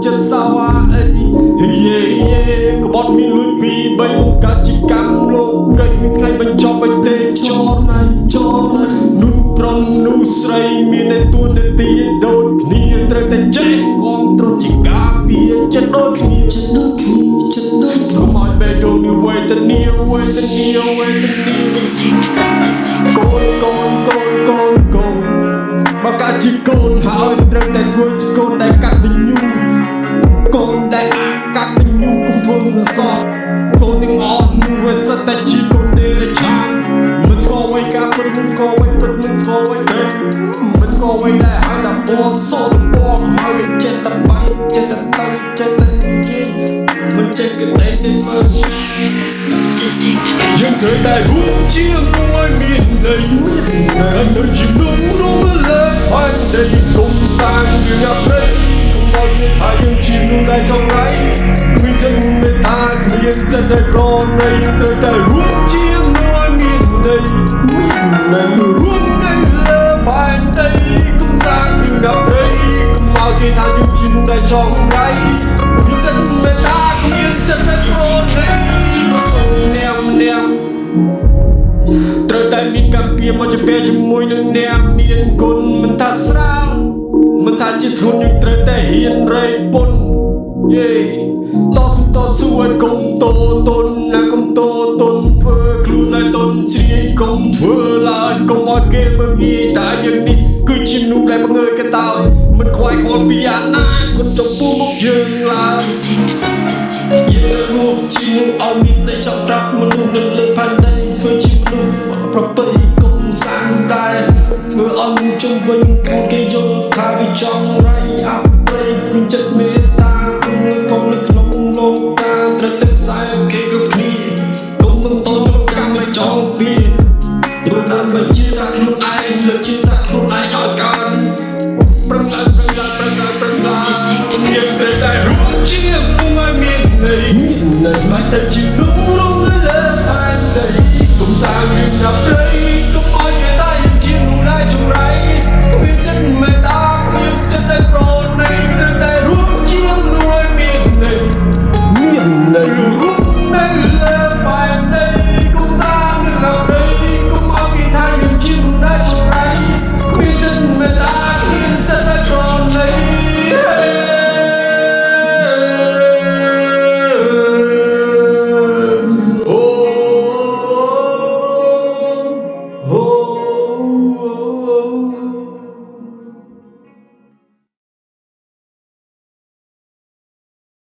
ចិត្តសៅអាអីយេក្បត់មានលួចពីបីកាច់ជីកម្មលោកកិច្ចថ្ងៃបញ្ចប់បិទេចរណានោះប្រុសនោះស្រីមានតែទួនាទីដូចគ្នាត្រូវតែចេះគាំទ្រជាការពារចិត្តដូចគ្នាកុំឲ្យបែកដូននេះវេទនាកូនបើកាច់ជាកូនហើយត្រូវតែធ្វើជាកូនដែលកាត់វិញ្ញូកូនដែលកាត់វិញ្ញូគុំធ្វើសោះកូនទាំងអស់នោះវាសិតតែជាកូនទេរឆានមិនស្គាល់អ្វីការពិតមិនស្គាល់អ្វីពិតមិនស្គាល់អ្វីទេមិនស្គាល់អ្វីដែលហៅថាពណ៌សពណ៌ហើយចិត្តតែបាញ់ចិត្តតែចិត្តតែនិយាយមិនចេះគិតតែមើលយើងត្រូវតែរួមជាមួយមានន័យទៅជានោះលើហើយតែគុំសាងយើងអត់ព្រៃគុំមកនិយាយយើងជានោះដែលចង់ไรគ្មានចិត្តមេត្តាគ្មានចិត្តតែប្រណីត្រូវតែរួមជាមួយមានន័យរួមនៅលើបាយតែគុំសាងយើងអត់ព្រៃគុំមកនិយាយថាយើងជានោះដែលចង់ไรគ្មានចិត្តមេត្តាគ្មានចិត្តតែប្រណីត្រូវតែមានការពៀមកជាពេលជាមួយនឹងអ្នកមានគុណមិនថាស្រាលមិនថាជាធ្ងន់យើងត្រូវតែហ៊ានរែកពុនយេតស៊ូឲ្យកុំតតនណាកុំតតនធ្វើខ្លួនឲ្យតនជ្រាយកុំធ្វើឡើយកុំឲ្យគេមើលងាយតែយើងនេះគឺជានោះដែលបង្ើយកតោមិនខ្វាយខ្វល់ពីអាណាគុណចំពោះមុខយើងឡើយយើងរួមជានោះឲ្យមានន័យចង់ប្រាប់មនុស្សនៅលើផែនដីធ្វើជាមនុស្សប្រពៃគុំសាងដែរធ្វើឲ្យមនុស្សជុំវិញខ្លួនគេយល់ថាវាចង់រៃអាប់ព្រៃព្រមចិត្តមេត្តាគុំនៅផងនៅក្នុងលោកតាត្រូវទឹកផ្សាយគេគ្រប់គ្នាគុំបន្តក្នុងកម្មមិនចង់ពីព្រោះដើម្បីជាសាខ្លួនឯងលើកជាសាខ្លួនឯងឲ្យកើតប្រឹងឡើងយើងត្រូវតែរួមជាមួយមានន័យមិនតែជានោះ